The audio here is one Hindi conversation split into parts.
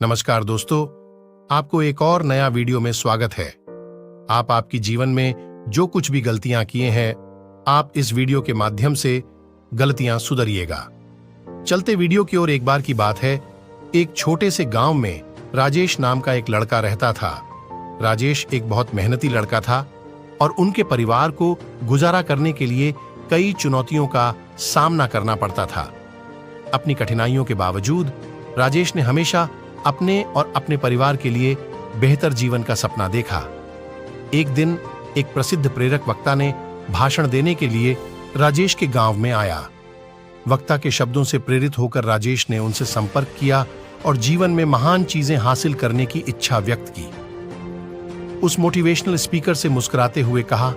नमस्कार दोस्तों, आपको एक और नया वीडियो में स्वागत है। आप आपकी जीवन में जो कुछ भी गलतियां किए हैं, आप इस वीडियो के माध्यम से गलतियां सुधरिएगा। चलते वीडियो की ओर। एक बार की बात है, एक छोटे से गांव में राजेश नाम का एक लड़का रहता था। राजेश एक बहुत मेहनती लड़का था और उनके परिवार को गुजारा करने के लिए कई चुनौतियों का सामना करना पड़ता था। अपनी कठिनाइयों के बावजूद राजेश ने हमेशा अपने और अपने परिवार के लिए बेहतर जीवन का सपना देखा। एक दिन एक प्रसिद्ध प्रेरक वक्ता ने भाषण देने के लिए राजेश के गांव में आया। वक्ता के शब्दों से प्रेरित होकर राजेश ने उनसे संपर्क किया और जीवन में महान चीजें हासिल करने की इच्छा व्यक्त की। उस मोटिवेशनल स्पीकर से मुस्कुराते हुए कहा,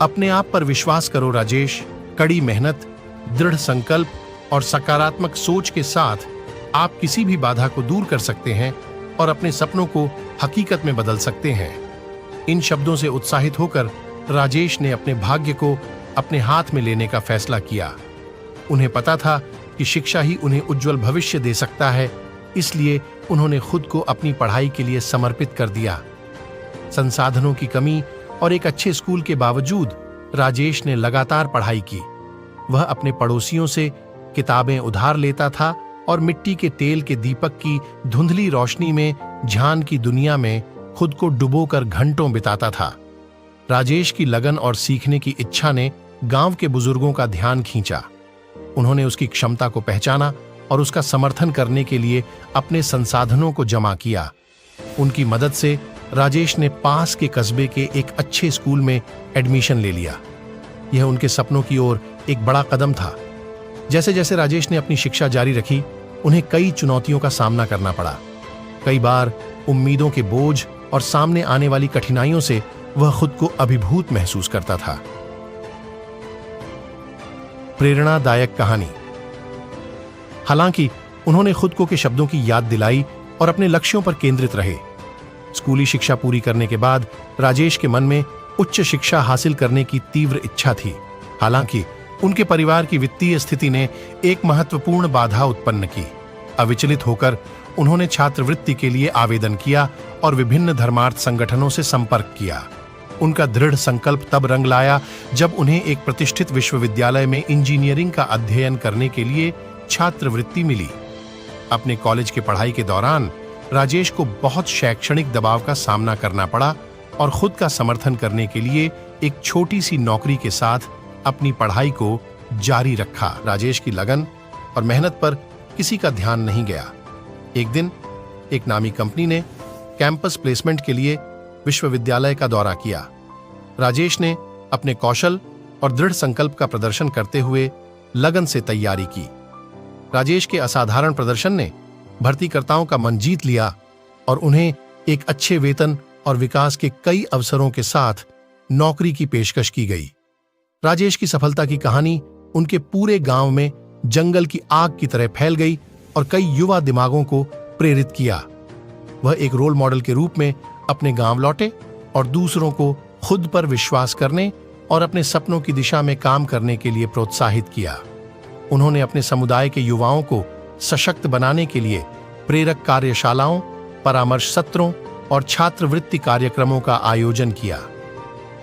अपने आप पर विश्वास करो राजेश। कड़ी मेहनत, दृढ़ संकल्प और सकारात्मक सोच के साथ आप किसी भी बाधा को दूर कर सकते हैं और अपने सपनों को हकीकत में बदल सकते हैं। इन शब्दों से उत्साहित होकर राजेश ने अपने भाग्य को अपने हाथ में लेने का फैसला किया। उन्हें पता था कि शिक्षा ही उन्हें उज्जवल भविष्य दे सकता है, इसलिए उन्होंने खुद को अपनी पढ़ाई के लिए समर्पित कर दिया। संसाधनों की कमी और एक अच्छे स्कूल के बावजूद राजेश ने लगातार पढ़ाई की। वह अपने पड़ोसियों से किताबें उधार लेता था और मिट्टी के तेल के दीपक की धुंधली रोशनी में ध्यान की दुनिया में खुद को डुबोकर घंटों बिताता था। राजेश की लगन और सीखने की इच्छा ने गांव के बुजुर्गों का ध्यान खींचा। उन्होंने उसकी क्षमता को पहचाना और उसका समर्थन करने के लिए अपने संसाधनों को जमा किया। उनकी मदद से राजेश ने पास के कस्बे के एक अच्छे स्कूल में एडमिशन ले लिया। यह उनके सपनों की ओर एक बड़ा कदम था। जैसे जैसे राजेश ने अपनी शिक्षा जारी रखी, उन्हें कई चुनौतियों का सामना करना पड़ा। कई बार उम्मीदों के बोझ और सामने आने वाली कठिनाइयों से वह खुद को अभिभूत महसूस करता था। प्रेरणादायक कहानी। हालांकि उन्होंने खुद को के शब्दों की याद दिलाई और अपने लक्ष्यों पर केंद्रित रहे। स्कूली शिक्षा पूरी करने के बाद राजेश के मन में उच्च शिक्षा हासिल करने की तीव्र इच्छा थी। हालांकि उनके परिवार की वित्तीय स्थिति ने एक महत्वपूर्ण बाधा उत्पन्न की। अविचलित होकर उन्होंने छात्रवृत्ति के लिए आवेदन किया और विभिन्न धर्मार्थ संगठनों से संपर्क किया। उनका दृढ़ संकल्प तब रंग लाया जब उन्हें एक प्रतिष्ठित विश्वविद्यालय में इंजीनियरिंग का अध्ययन करने के लिए छात्रवृत्ति मिली। अपने कॉलेज की पढ़ाई के दौरान राजेश को बहुत शैक्षणिक दबाव का सामना करना पड़ा और खुद का समर्थन करने के लिए एक छोटी सी नौकरी के साथ अपनी पढ़ाई को जारी रखा। राजेश की लगन और मेहनत पर किसी का ध्यान नहीं गया। एक दिन एक नामी कंपनी ने कैंपस प्लेसमेंट के लिए विश्वविद्यालय का दौरा किया। राजेश ने अपने कौशल और दृढ़ संकल्प का प्रदर्शन करते हुए लगन से तैयारी की। राजेश के असाधारण प्रदर्शन ने भर्तीकर्ताओं का मन जीत लिया और उन्हें एक अच्छे वेतन और विकास के कई अवसरों के साथ नौकरी की पेशकश की गई। राजेश की सफलता की कहानी उनके पूरे गांव में जंगल की आग की तरह फैल गई और कई युवा दिमागों को प्रेरित किया। वह एक रोल मॉडल के रूप में अपने गांव लौटे और दूसरों को खुद पर विश्वास करने और अपने सपनों की दिशा में काम करने के लिए प्रोत्साहित किया। उन्होंने अपने समुदाय के युवाओं को सशक्त बनाने के लिए प्रेरक कार्यशालाओं, परामर्श सत्रों और छात्रवृत्ति कार्यक्रमों का आयोजन किया।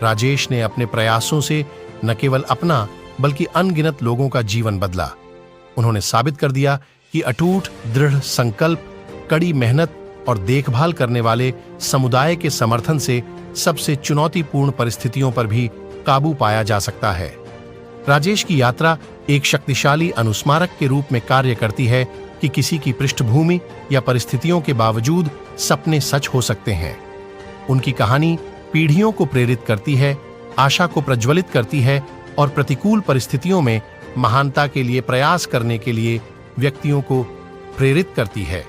राजेश ने अपने प्रयासों से न केवल अपना बल्कि अनगिनत लोगों का जीवन बदला। उन्होंने साबित कर दिया कि अटूट दृढ़ संकल्प, कड़ी मेहनत और देखभाल करने वाले समुदाय के समर्थन से सबसे चुनौतीपूर्ण परिस्थितियों पर भी काबू पाया जा सकता है। राजेश की यात्रा एक शक्तिशाली अनुस्मारक के रूप में कार्य करती है कि किसी की पृष्ठभूमि या परिस्थितियों के बावजूद सपने सच हो सकते हैं। उनकी कहानी पीढ़ियों को प्रेरित करती है, आशा को प्रज्वलित करती है और प्रतिकूल परिस्थितियों में महानता के लिए प्रयास करने के लिए व्यक्तियों को प्रेरित करती है।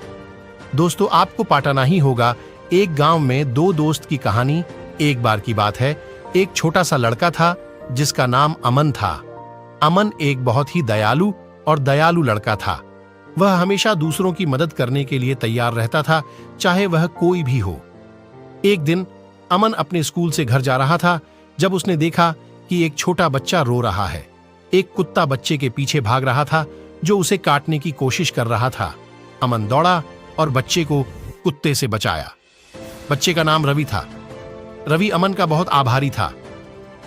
दोस्तों, आपको पाटाना ही होगा, एक गांव में दो दोस्त की कहानी। एक बार की बात है, एक छोटा सा लड़का था जिसका नाम अमन था। अमन एक बहुत ही दयालु लड़का था। वह हमेशा दूसरों की मदद करने के लिए तैयार रहता था, चाहे वह कोई भी हो। एक दिन अमन अपने स्कूल से घर जा रहा था जब उसने देखा कि एक छोटा बच्चा रो रहा है। एक कुत्ता बच्चे के पीछे भाग रहा था जो उसे काटने की कोशिश कर रहा था। अमन दौड़ा और बच्चे को कुत्ते से बचाया। बच्चे का नाम रवि था। रवि अमन का बहुत आभारी था।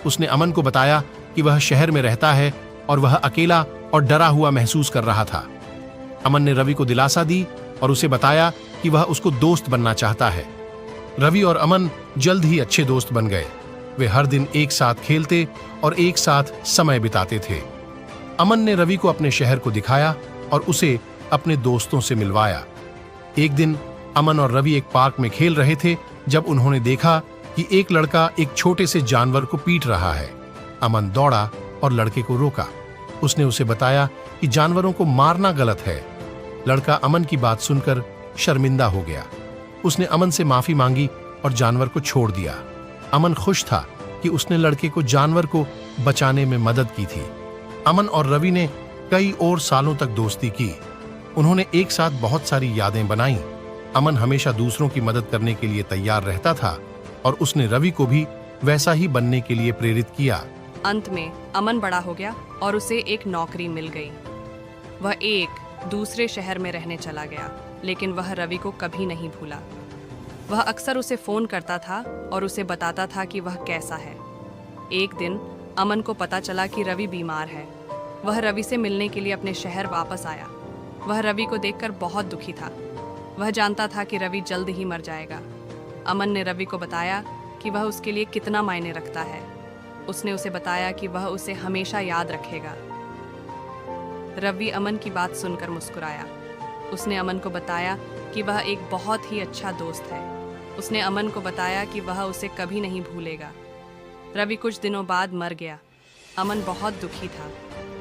उसने अमन को बताया कि वह शहर में रहता है और वह अकेला और डरा हुआ महसूस कर रहा था। अमन ने रवि को दिलासा दी और उसे बताया कि वह उसको दोस्त बनना चाहता है। रवि और अमन जल्द ही अच्छे दोस्त बन गए। वे हर दिन एक साथ खेलते और एक साथ समय बिताते थे। अमन ने रवि को अपने शहर को दिखाया और उसे अपने दोस्तों से मिलवाया। एक दिन अमन और रवि एक पार्क में खेल रहे थे जब उन्होंने देखा कि एक लड़का एक छोटे से जानवर को पीट रहा है। अमन दौड़ा और लड़के को रोका। उसने उसे बताया कि जानवरों को मारना गलत है। लड़का अमन की बात सुनकर शर्मिंदा हो गया। उसने अमन से माफी मांगी और जानवर को छोड़ दिया। अमन खुश था कि उसने लड़के को जानवर को बचाने में मदद की थी। अमन और रवि ने कई और सालों तक दोस्ती की। उन्होंने एक साथ बहुत सारी यादें बनाई। अमन हमेशा दूसरों की मदद करने के लिए तैयार रहता था और उसने रवि को भी वैसा ही बनने के लिए प्रेरित किया। अंत में अमन बड़ा हो गया और उसे एक नौकरी मिल गई। वह एक दूसरे शहर में रहने चला गया, लेकिन वह रवि को कभी नहीं भूला। वह अक्सर उसे फोन करता था और उसे बताता था कि वह कैसा है। एक दिन अमन को पता चला कि रवि बीमार है। वह रवि से मिलने के लिए अपने शहर वापस आया। वह रवि को देखकर बहुत दुखी था। वह जानता था कि रवि जल्द ही मर जाएगा। अमन ने रवि को बताया कि वह उसके लिए कितना मायने रखता है। उसने उसे बताया कि वह उसे हमेशा याद रखेगा। रवि अमन की बात सुनकर मुस्कुराया। उसने अमन को बताया कि वह एक बहुत ही अच्छा दोस्त है। उसने अमन को बताया कि वह उसे कभी नहीं भूलेगा। रवि कुछ दिनों बाद मर गया। अमन बहुत दुखी था।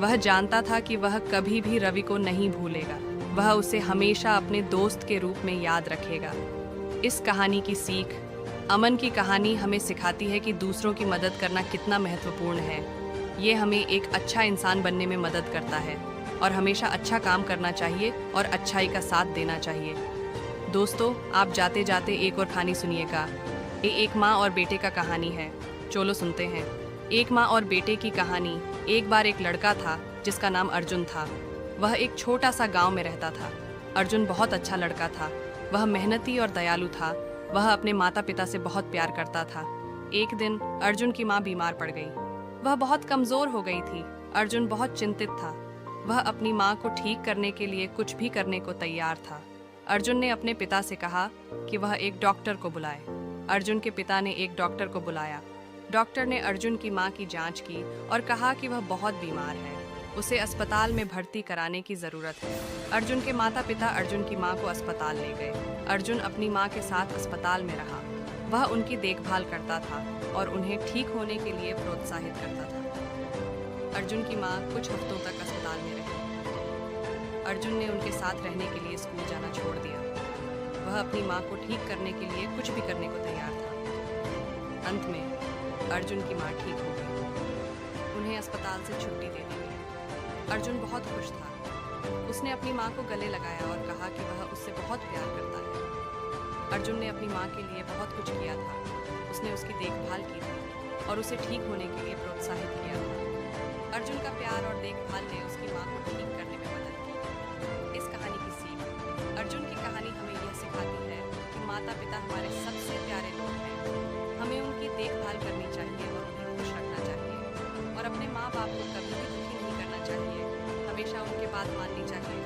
वह जानता था कि वह कभी भी रवि को नहीं भूलेगा। वह उसे हमेशा अपने दोस्त के रूप में याद रखेगा। इस कहानी की सीख, अमन की कहानी हमें सिखाती है कि दूसरों की मदद करना कितना महत्वपूर्ण है। ये हमें एक अच्छा इंसान बनने में मदद करता है और हमेशा अच्छा काम करना चाहिए और अच्छाई का साथ देना चाहिए। दोस्तों, आप जाते जाते एक और कहानी सुनिएगा। ये एक माँ और बेटे का कहानी है। चलो सुनते हैं। एक माँ और बेटे की कहानी। एक बार एक लड़का था जिसका नाम अर्जुन था। वह एक छोटा सा गांव में रहता था। अर्जुन बहुत अच्छा लड़का था। वह मेहनती और दयालु था। वह अपने माता पिता से बहुत प्यार करता था। एक दिन अर्जुन की माँ बीमार पड़ गई। वह बहुत कमजोर हो गई थी। अर्जुन बहुत चिंतित था। वह अपनी माँ को ठीक करने के लिए कुछ भी करने को तैयार था। अर्जुन ने अपने पिता से कहा कि वह एक डॉक्टर को बुलाए। अर्जुन के पिता ने एक डॉक्टर को बुलाया। डॉक्टर ने अर्जुन की माँ की जांच की और कहा कि वह बहुत बीमार है। उसे अस्पताल में भर्ती कराने की ज़रूरत है। अर्जुन के माता पिता अर्जुन की माँ को अस्पताल ले गए। अर्जुन अपनी माँ के साथ अस्पताल में रहा। वह उनकी देखभाल करता था और उन्हें ठीक होने के लिए प्रोत्साहित करता था। अर्जुन की माँ कुछ हफ्तों तक अस्पताल में रही। अर्जुन ने उनके साथ रहने के लिए स्कूल जाना छोड़ दिया। वह अपनी माँ को ठीक करने के लिए कुछ भी करने को तैयार था। अंत में अर्जुन की माँ ठीक हो गई। उन्हें अस्पताल से छुट्टी दे दी गई। अर्जुन बहुत खुश था। उसने अपनी माँ को गले लगाया और कहा कि वह उससे बहुत प्यार करता है। अर्जुन ने अपनी माँ के लिए बहुत कुछ किया था। उसने उसकी देखभाल की थी और उसे ठीक होने के लिए प्रोत्साहित किया था। अर्जुन का प्यार और देखभाल ने उसकी माँ को ठीक करने में मदद की। इस कहानी की सीख, अर्जुन की कहानी हमें यह सिखाती है कि माता पिता हमारे सबसे प्यारे लोग हैं। हमें उनकी देखभाल करनी चाहिए और उन्हें खुश रखना चाहिए और अपने माँ बाप को कभी भी दुखी नहीं करना चाहिए। हमेशा उनके बात माननी चाहिए।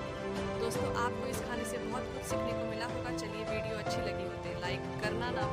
दोस्तों, आपको इस कहानी से बहुत कुछ सीखने को मिला होगा। चलिए, वीडियो अच्छी लगी हो तो लाइक करना ना